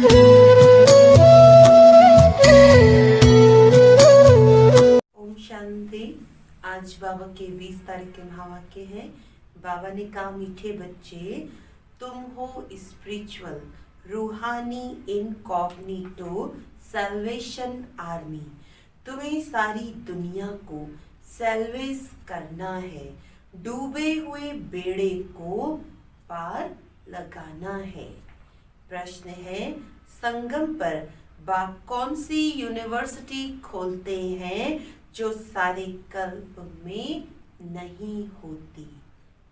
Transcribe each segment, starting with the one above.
ओम शांति। आज बाबा के 20 तारीख के महावाक्य है। बाबा ने कहा, मीठे बच्चे, तुम हो स्पिरिचुअल रूहानी इनकॉग्निटो सैल्वेशन आर्मी। तुम्हें सारी दुनिया को सैल्वेस करना है, डूबे हुए बेड़े को पार लगाना है। प्रश्न है, संगम पर बाप कौन सी यूनिवर्सिटी खोलते हैं जो सारे कल्प में नहीं होती?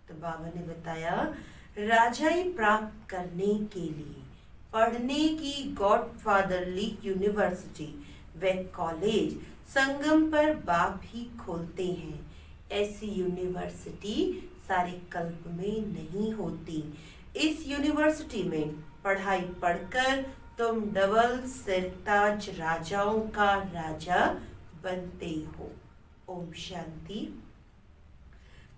तो बाबा ने बताया, राजाई प्राप्त करने के लिए पढ़ने की गॉडफादरली यूनिवर्सिटी व कॉलेज संगम पर बाप ही खोलते हैं। ऐसी यूनिवर्सिटी सारे कल्प में नहीं होती। इस यूनिवर्सिटी में पढ़ाई पढ़कर तुम डबल सिरताज राजाओं का राजा बनते हो। ओम शांति।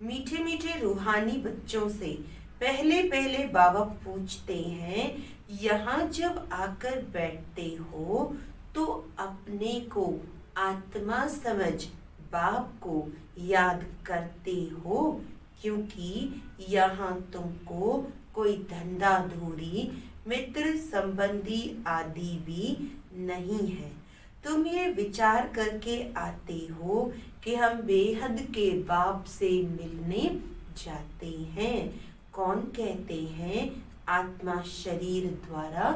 मीठे मीठे रूहानी बच्चों से पहले पहले बाबा पूछते हैं, यहाँ जब आकर बैठते हो तो अपने को आत्मा समझ बाप को याद करते हो? क्योंकि यहाँ तुमको कोई धंधा धूरी मित्र संबंधी आदि भी नहीं है। तुम ये विचार करके आते हो कि हम बेहद के बाप से मिलने जाते हैं। कौन कहते हैं? आत्मा शरीर द्वारा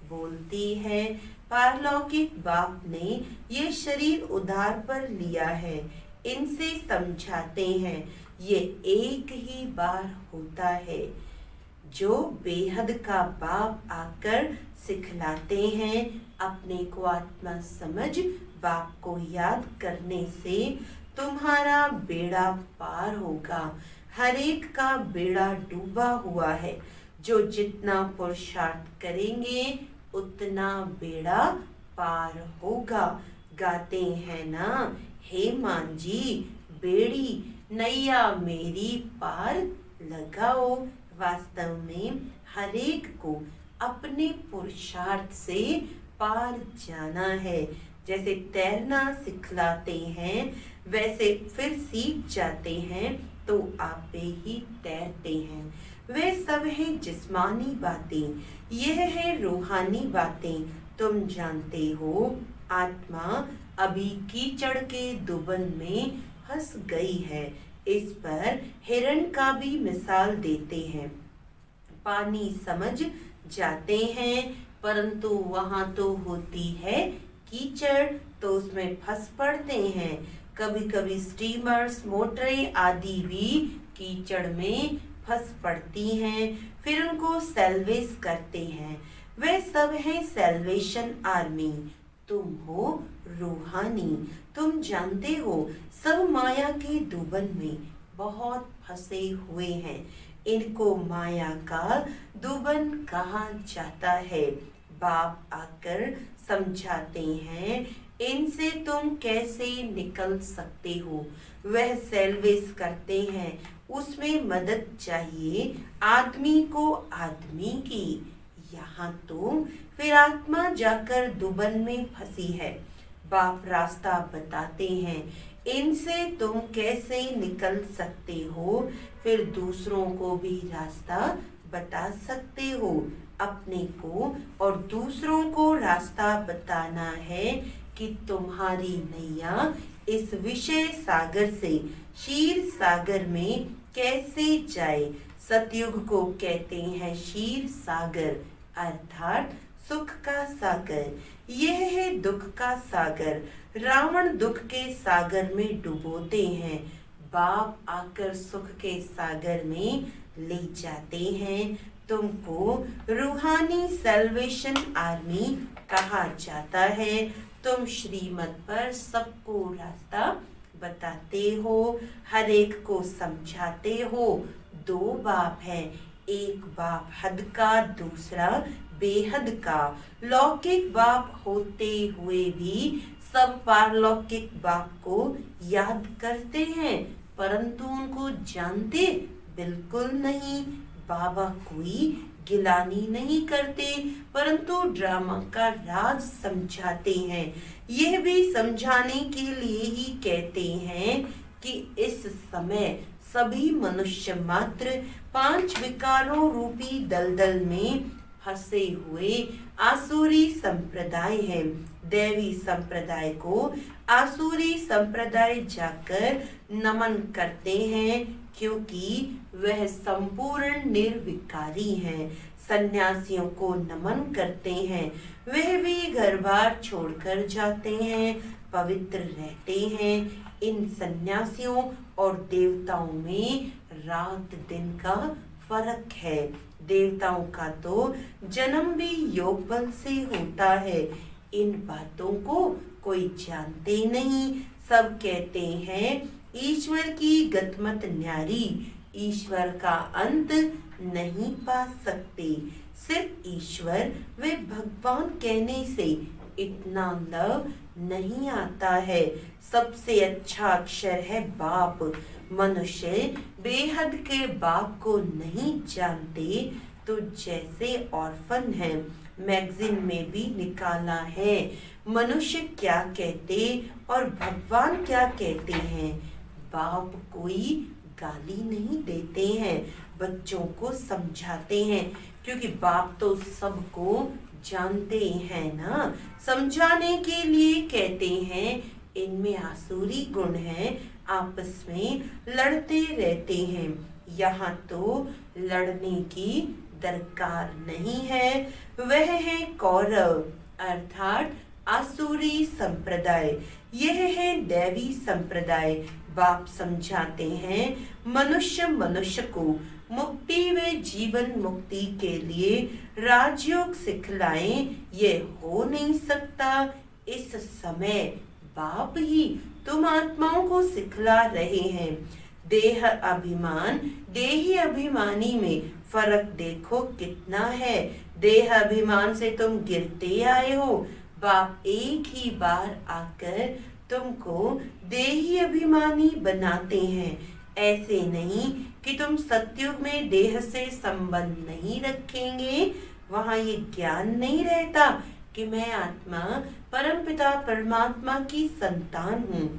बोलती है। पारलौकिक बाप ने ये शरीर उधार पर लिया है। इनसे समझाते हैं, ये एक ही बार होता है। जो बेहद का बाप आकर सिखलाते हैं, अपने को आत्मा समझ बाप को याद करने से तुम्हारा बेड़ा पार होगा। हर एक का बेड़ा डूबा हुआ है। जो जितना पुरुषार्थ करेंगे उतना बेड़ा पार होगा। गाते हैं ना, हे मान जी बेड़ी नैया मेरी पार लगाओ। वास्तव में हर एक को अपने पुरुषार्थ से पार जाना है। जैसे तैरना सिखलाते हैं वैसे फिर सीख जाते हैं तो आपे ही तैरते हैं। वे सब है जिस्मानी बातें, यह है रूहानी बातें। तुम जानते हो, आत्मा अभी कीचड़ के दुबन में फंस गई है। इस पर हिरण का भी मिसाल देते हैं। पानी समझ जाते हैं परंतु वहां तो होती है कीचड़, तो उसमें फंस पड़ते हैं। कभी कभी स्टीमर्स मोटरें आदि भी कीचड़ में फंस पड़ती हैं, फिर उनको सैल्वेस करते हैं। वे सब हैं सैल्वेशन आर्मी। तुम हो रूहानी। तुम जानते हो, सब माया के दुबन में बहुत फंसे हुए हैं। इनको माया का दुबन कहा जाता है। बाप आकर समझाते हैं, इनसे तुम कैसे निकल सकते हो। वह सैल्वेस करते हैं, उसमें मदद चाहिए आदमी को आदमी की। यहाँ तो फिर आत्मा जाकर दुबन में फंसी है। बाप रास्ता बताते हैं, इनसे तुम कैसे निकल सकते हो। फिर दूसरों को भी रास्ता बता सकते हो। अपने को और दूसरों को रास्ता बताना है कि तुम्हारी नैया इस विषय सागर से क्षीर सागर में कैसे जाए। सतयुग को कहते हैं क्षीर सागर, अर्थात सुख का सागर। यह है दुख का सागर। रावण दुख के सागर में डुबोते हैं, बाप आकर सुख के सागर में ले जाते हैं। तुमको रूहानी सैल्वेशन आर्मी कहा जाता है। तुम श्रीमत पर सबको रास्ता बताते हो, हर एक को समझाते हो। दो बाप हैं, एक बाप हद का, दूसरा बेहद का। लौकिक बाप होते हुए भी सब पारलौकिक बाप को याद करते हैं, परंतु उनको जानते बिल्कुल नहीं। बाबा कोई गिलानी नहीं करते, परंतु ड्रामा का राज समझाते हैं। यह भी समझाने के लिए ही कहते हैं कि इस समय सभी मनुष्य मात्र 5 विकारों रूपी दलदल में फंसे हुए आसुरी संप्रदाय है। दैवी संप्रदाय को आसुरी संप्रदाय जाकर नमन करते हैं, क्योंकि वह संपूर्ण निर्विकारी हैं। सन्यासियों को नमन करते हैं, वह भी घर बार छोड़कर जाते हैं, पवित्र रहते हैं। इन सन्यासियों और देवताओं में रात दिन का फर्क है। देवताओं का तो जन्म भी योग बल से होता है। इन बातों को कोई जानते नहीं। सब कहते हैं ईश्वर की गतमत न्यारी, ईश्वर का अंत नहीं पा सकते। सिर्फ ईश्वर वे भगवान कहने से इतना लव नहीं आता है। सबसे अच्छा अक्षर है बाप। मनुष्य बेहद के बाप को नहीं जानते तो जैसे ऑर्फन है। मैगजीन में भी निकाला है, मनुष्य क्या कहते और भगवान क्या कहते हैं। बाप कोई गाली नहीं देते हैं, बच्चों को समझाते हैं, क्योंकि बाप तो सबको जानते हैं ना। समझाने के लिए कहते हैं इनमें आसुरी गुण है, आपस में लड़ते रहते हैं। यहाँ तो लड़ने की दरकार नहीं है। वह है कौरव अर्थात आसुरी संप्रदाय, यह है दैवी संप्रदाय। बाप समझाते हैं मनुष्य मनुष्य को मुक्ति व जीवन मुक्ति के लिए राजयोग सिखलाएं, ये हो नहीं सकता। इस समय बाप ही तुम आत्माओं को सिखला रहे हैं। देह अभिमान देही अभिमानी में फर्क देखो कितना है। देह अभिमान से तुम गिरते आए हो, बाप एक ही बार आकर तुमको देही अभिमानी बनाते हैं। ऐसे नहीं कि तुम सतयुग में देह से संबंध नहीं रखेंगे, वहां ये ज्ञान नहीं रहता कि मैं आत्मा परमपिता परमात्मा की संतान हूँ।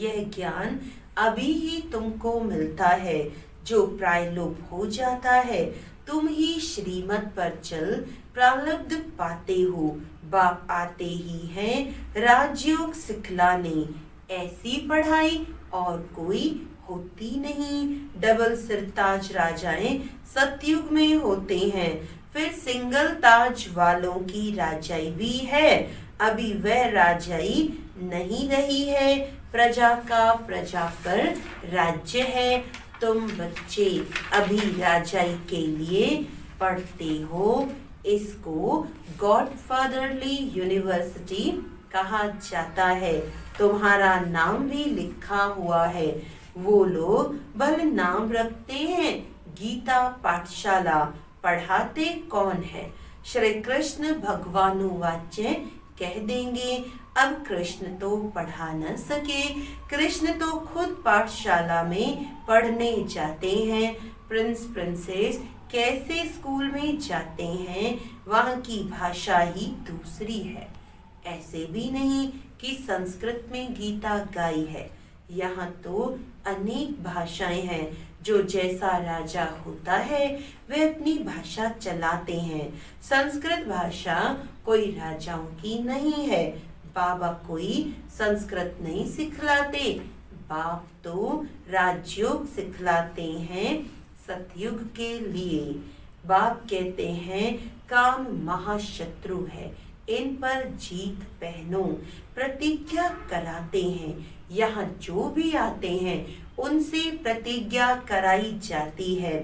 यह ज्ञान अभी ही तुमको मिलता है, जो प्रायलोप हो जाता है। तुम ही श्रीमत पर चल प्रारब्ध पाते हो। बाप आते ही हैं राजयोग सिखलाने। ऐसी पढ़ाई और कोई होती नहीं। डबल सिरताज राजाएं सतयुग में होते हैं, फिर सिंगल ताज वालों की राजाई भी है। अभी वह राजाई नहीं रही है, प्रजा का प्रजा पर राज्य है। तुम बच्चे अभी राजाई के लिए पढ़ते हो। इसको गॉडफादरली यूनिवर्सिटी कहा जाता है। तुम्हारा नाम भी लिखा हुआ है। वो लोग भले नाम रखते हैं, गीता पाठशाला पढ़ाते कौन है? श्री कृष्ण भगवानुवाच्य कह देंगे। अब कृष्ण तो पढ़ा न सके, कृष्ण तो खुद पाठशाला में पढ़ने जाते हैं। प्रिंस प्रिंसेस कैसे स्कूल में जाते हैं, वहाँ की भाषा ही दूसरी है। ऐसे भी नहीं कि संस्कृत में गीता गाई है, यहाँ तो अनेक भाषाएं हैं। जो जैसा राजा होता है वे अपनी भाषा चलाते हैं। संस्कृत भाषा कोई राजाओं की नहीं है। बाबा कोई संस्कृत नहीं सिखलाते, बाप तो राजयोग सिखलाते हैं सतयुग के लिए। बाप कहते हैं काम महाशत्रु है, इन पर जीत पहनो। प्रतिज्ञा कराते हैं, यहाँ जो भी आते हैं उनसे प्रतिज्ञा कराई जाती है।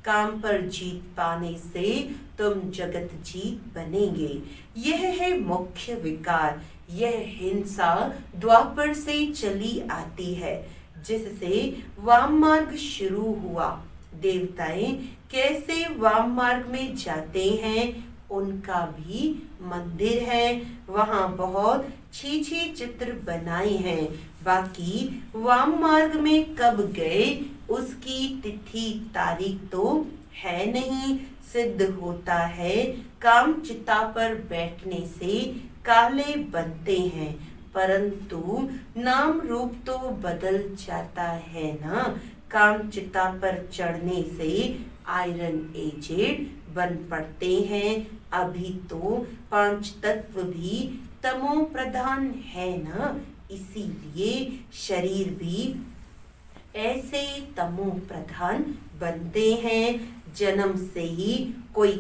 काम पर जीत पाने से तुम जगत जीत बनेंगे। यह है मुख्य विकार। यह हिंसा द्वापर से चली आती है, जिससे वाम मार्ग शुरू हुआ। देवताएं कैसे वाम मार्ग में जाते हैं, उनका भी मंदिर है। वहाँ बहुत छी चित्र बनाए हैं। बाकी वाम मार्ग में कब गए उसकी तिथि तारीख तो है नहीं, सिद्ध होता है। काम चिता पर बैठने से काले बनते हैं, परंतु नाम रूप तो बदल जाता है ना। काम चिता पर चढ़ने से आयरन एजेड बन पड़ते हैं। अभी तो 5 तत्व भी तमो प्रधान है ना, इसीलिए शरीर भी ऐसे तमो प्रधान बनते हैं। जन्म से ही कोई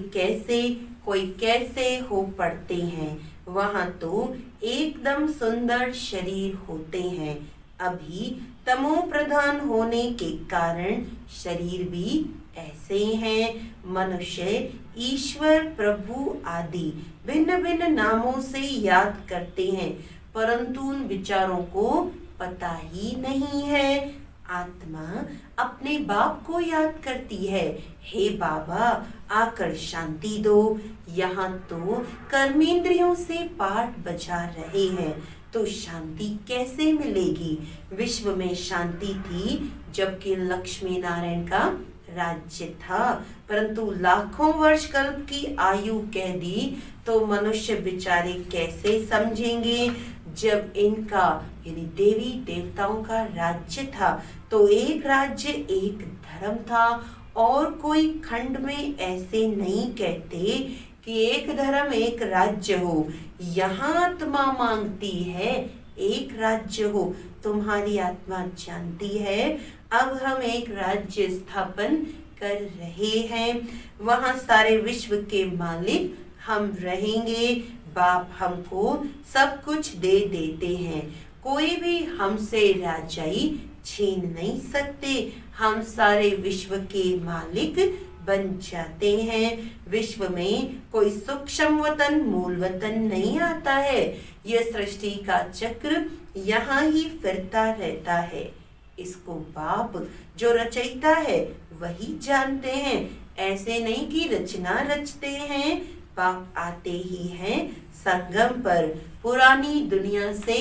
कैसे हो पड़ते हैं। वहाँ तो एकदम सुंदर शरीर होते हैं। अभी तमो प्रधान होने के कारण शरीर भी ऐसे हैं। मनुष्य ईश्वर, प्रभु आदि भिन्न भिन्न नामों से याद करते हैं, परंतु उन विचारों को पता ही नहीं है। आत्मा अपने बाप को याद करती है, हे बाबा आकर शांति दो। यहाँ तो कर्मेंद्रियों से पाठ बजा रहे हैं, तो शांति कैसे मिलेगी। विश्व में शांति थी जबकि लक्ष्मी नारायण का राज्य था, परंतु लाखों वर्ष कल्प की आयु कह दी तो मनुष्य बेचारे कैसे समझेंगे। जब इनका यानी देवी देवताओं का राज्य था तो एक राज्य एक धर्म था, और कोई खंड में ऐसे नहीं कहते कि एक धर्म एक राज्य हो। यहाँ आत्मा मांगती है एक राज्य हो। तुम्हारी आत्मा जानती है अब हम एक राज्य स्थापन कर रहे हैं, वहाँ सारे विश्व के मालिक हम रहेंगे। बाप हमको सब कुछ दे देते हैं, कोई भी हमसे राजाई छीन नहीं सकते। हम सारे विश्व के मालिक बन जाते हैं। विश्व में कोई सूक्ष्म वतन मूल वतन नहीं आता है। यह सृष्टि का चक्र यहाँ ही फिरता रहता है। इसको बाप जो रचयिता है वही जानते हैं। ऐसे नहीं कि रचना रचते हैं। बाप आते ही हैं संगम पर, पुरानी दुनिया से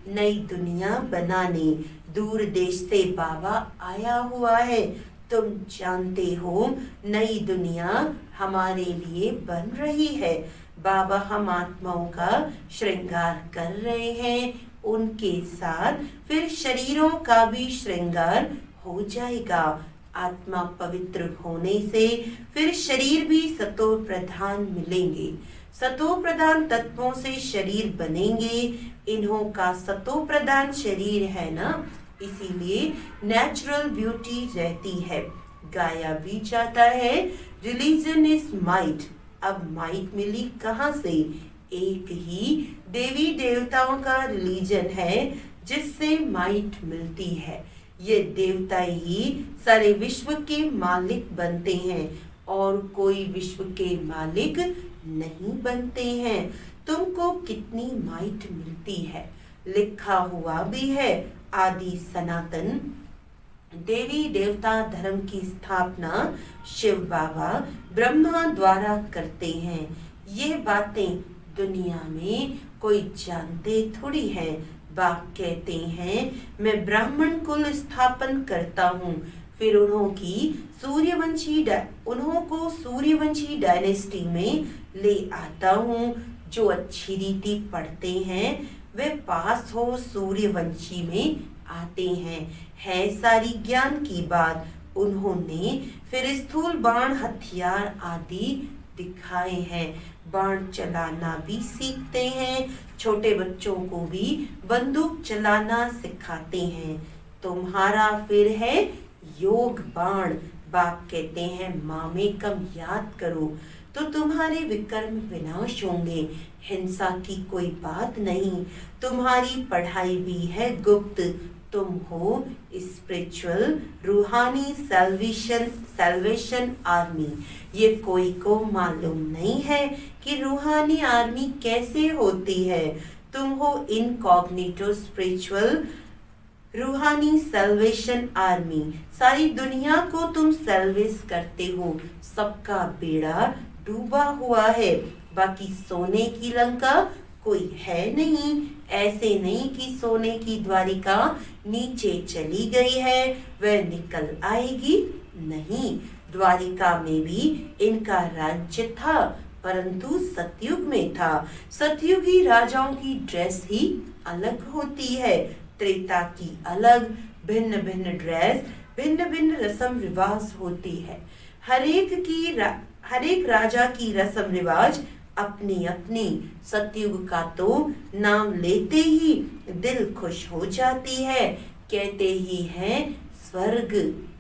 नई दुनिया बनाने। दूर देश से बाबा आया हुआ है। तुम जानते हो नई दुनिया हमारे लिए बन रही है। बाबा हम आत्माओं का श्रृंगार कर रहे हैं, उनके साथ फिर शरीरों का भी श्रृंगार हो जाएगा। आत्मा पवित्र होने से फिर शरीर भी सतो प्रधान मिलेंगे। सतो प्रधान तत्वों से शरीर बनेंगे। इन्हों का सतो प्रधान शरीर है ना, इसीलिए नेचुरल ब्यूटी रहती है। गाया भी जाता है रिलीजन इज माइट। अब माइट मिली कहाँ से? एक ही देवी देवताओं का रिलीजन है जिससे माइट मिलती है। ये देवता ही सारे विश्व के मालिक बनते हैं और कोई विश्व के मालिक नहीं बनते हैं। तुमको कितनी माइट मिलती है? लिखा हुआ भी है आदि सनातन देवी देवता धर्म की स्थापना शिव बाबा ब्रह्मा द्वारा करते हैं। ये बातें दुनिया में कोई जानते थोड़ी है। बाप कहते हैं मैं ब्राह्मण कुल स्थापन करता हूँ, फिर उन्हों को सूर्यवंशी डायनेस्टी में ले आता हूँ। जो अच्छी रीति पढ़ते हैं वे पास हो सूर्यवंशी में आते हैं। है सारी ज्ञान की बात। उन्होंने फिर स्थूल बाण हथियार आदि दिखाए हैं। बाण चलाना भी सीखते हैं। छोटे बच्चों को भी बंदूक चलाना सिखाते हैं। तुम्हारा फिर है योग बाण। बाप कहते हैं माँ में कम याद करो तो तुम्हारे विकर्म विनाश होंगे। हिंसा की कोई बात नहीं। तुम्हारी पढ़ाई भी है गुप्त। तुम हो स्पिरिचुअल रूहानी सैल्वेशन आर्मी। ये कोई को मालूम नहीं है कि रूहानी आर्मी कैसे होती है। तुम हो इनकॉग्निटो स्पिरिचुअल रूहानी सैल्वेशन आर्मी। सारी दुनिया को तुम सैल्वेस करते हो। सबका बेड़ा डूबा हुआ है, बाकी सोने की लंका कोई है नहीं। ऐसे नहीं कि सोने की द्वारिका नीचे चली गई है, वह निकल आएगी नहीं। द्वारिका में भी इनका राज्य था, परंतु सतयुग में था। सतयुगी राजाओं की ड्रेस ही अलग होती है, त्रेता की अलग। भिन्न भिन्न ड्रेस, भिन्न भिन्न रस्म रिवाज होती है। हर एक राजा की रस्म रिवाज अपनी अपनी। सतयुग का तो नाम लेते ही दिल खुश हो जाती है। कहते ही हैं स्वर्ग,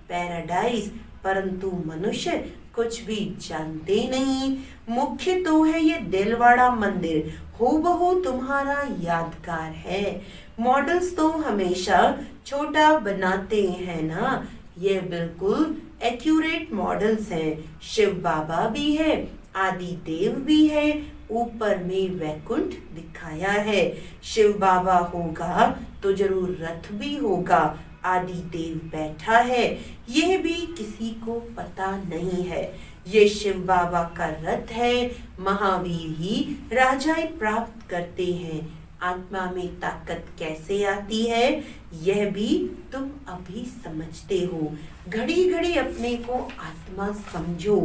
पैराडाइज, परंतु मनुष्य कुछ भी जानते नहीं। मुख्य तो है ये दिलवाड़ा मंदिर, हूबहू तुम्हारा यादगार है। मॉडल्स तो हमेशा छोटा बनाते हैं ना, ये बिल्कुल एक्यूरेट मॉडल्स हैं। शिव बाबा भी है, आदि देव भी है, ऊपर में वैकुंठ दिखाया है। शिव बाबा होगा तो जरूर रथ भी होगा, आदि देव बैठा है, यह भी किसी को पता नहीं है। ये शिव बाबा का रथ है। महावीर ही राजाएं प्राप्त करते हैं। आत्मा में ताकत कैसे आती है यह भी तुम अभी समझते हो। घड़ी घड़ी अपने को आत्मा समझो।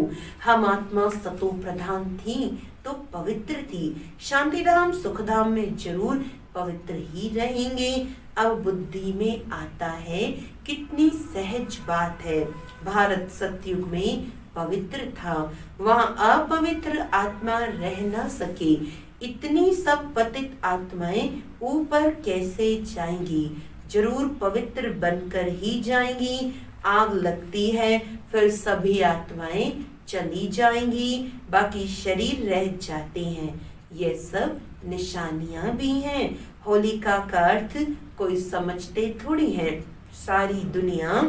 हम आत्मा सतो प्रधान थी तो पवित्र थी, शांतिधाम सुखधाम में जरूर पवित्र ही रहेंगे। अब बुद्धि में आता है कितनी सहज बात है। भारत सतयुग में पवित्र था, वहां अपवित्र आत्मा रह न सके। इतनी सब पतित आत्माएं ऊपर कैसे जाएंगी? जरूर पवित्र बनकर ही जाएंगी। आग लगती है फिर सभी आत्माएं चली जाएंगी, बाकी शरीर रह जाते हैं। ये सब निशानियां भी हैं। होलिका का अर्थ कोई समझते थोड़ी है। सारी दुनिया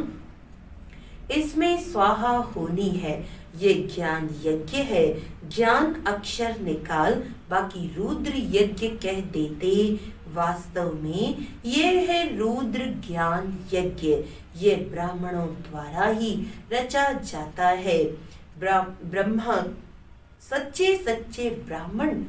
इसमें स्वाहा होनी है। ये ज्ञान यज्ञ है। ज्ञान अक्षर निकाल, बाकी रुद्र यज्ञ कह देते। वास्तव में ये है रुद्र ज्ञान यज्ञ। ये ब्राह्मणों द्वारा ही रचा जाता है। ब्रह्मा सच्चे सच्चे ब्राह्मण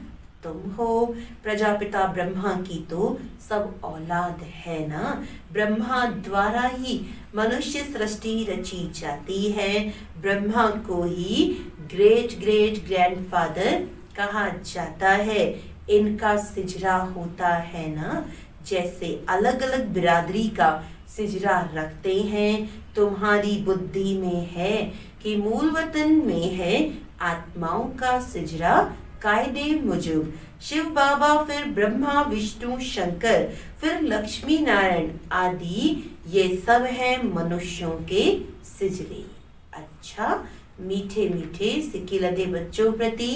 तुम हो। प्रजापिता ब्रह्मा की तो सब औलाद है ना। ब्रह्मा द्वारा ही मनुष्य सृष्टि रची जाती है। ब्रह्मा को ही ग्रेट ग्रेट ग्रैंडफादर कहा जाता है। इनका सिजरा होता है ना, जैसे अलग अलग बिरादरी का सिजरा रखते हैं। तुम्हारी बुद्धि में है कि मूल वतन में है आत्माओं का सिजरा कायदे मुजब। शिव बाबा, फिर ब्रह्मा विष्णु शंकर, फिर लक्ष्मी नारायण आदि, ये सब है मनुष्यों के सिजरे। अच्छा, मीठे मीठे सिक्के लदे बच्चों प्रति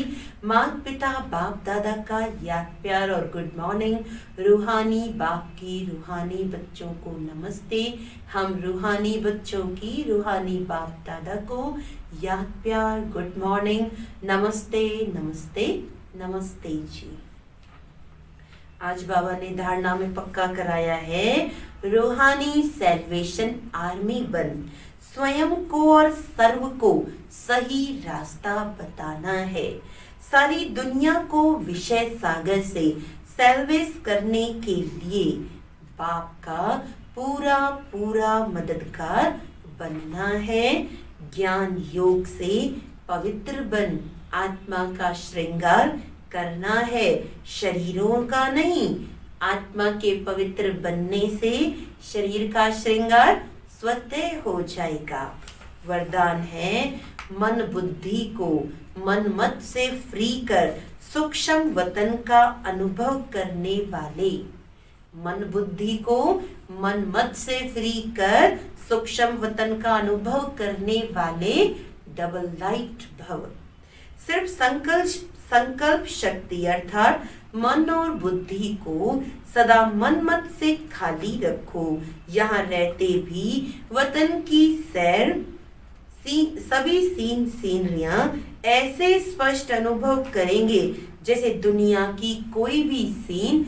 माता पिता बाप दादा का याद प्यार और गुड मॉर्निंग। रूहानी बाप की रूहानी बच्चों को नमस्ते। हम रूहानी बच्चों की रूहानी बाप दादा को याद प्यार गुड मॉर्निंग, नमस्ते नमस्ते नमस्ते जी। आज बाबा ने धारणा में पक्का कराया है, रूहानी सैल्वेशन आर्मी बन, स्वयं को और सर्व को सही रास्ता बताना है। सारी दुनिया को विषय सागर से सैल्वेस करने के लिए बाप का पूरा पूरा मददगार बनना है। ज्ञान योग से पवित्र बन, आत्मा का श्रृंगार करना है, शरीरों का नहीं। आत्मा के पवित्र बनने से शरीर का श्रृंगार स्वतः हो जाएगा। वरदान है, मन बुद्धि को मन मत से फ्री कर सूक्ष्म वतन का अनुभव करने वाले। मन बुद्धि को मन मत से फ्री कर सूक्ष्म वतन का अनुभव करने वाले डबल लाइट भव। सिर्फ संकल्प शक्ति अर्थात मन और बुद्धि को सदा मन मत से खाली रखो। यहाँ रहते भी वतन की सैर सभी सीनरियां ऐसे स्पष्ट अनुभव करेंगे जैसे दुनिया की कोई भी सीन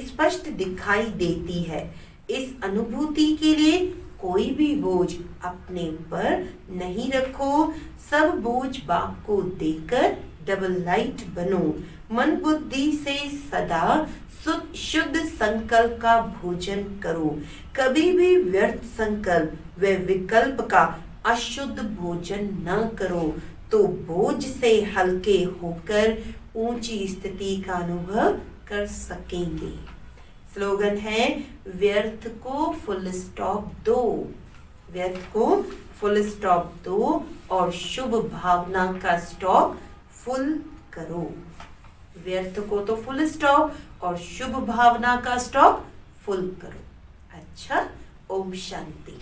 स्पष्ट दिखाई देती है। इस अनुभूति के लिए कोई भी बोझ अपने पर नहीं रखो। सब बोझ बाप को देकर डबल लाइट बनो। मन बुद्धि से सदा शुद्ध संकल्प का भोजन करो। कभी भी व्यर्थ संकल्प व विकल्प का अशुद्ध भोजन न करो तो बोझ से हल्के होकर ऊंची स्थिति का अनुभव कर सकेंगे। स्लोगन है व्यर्थ को फुल स्टॉप दो, व्यर्थ को फुल स्टॉप दो और शुभ भावना का स्टॉप फुल करो। व्यर्थ को तो फुल स्टॉप और शुभ भावना का स्टॉप फुल करो। अच्छा, ओम शांति।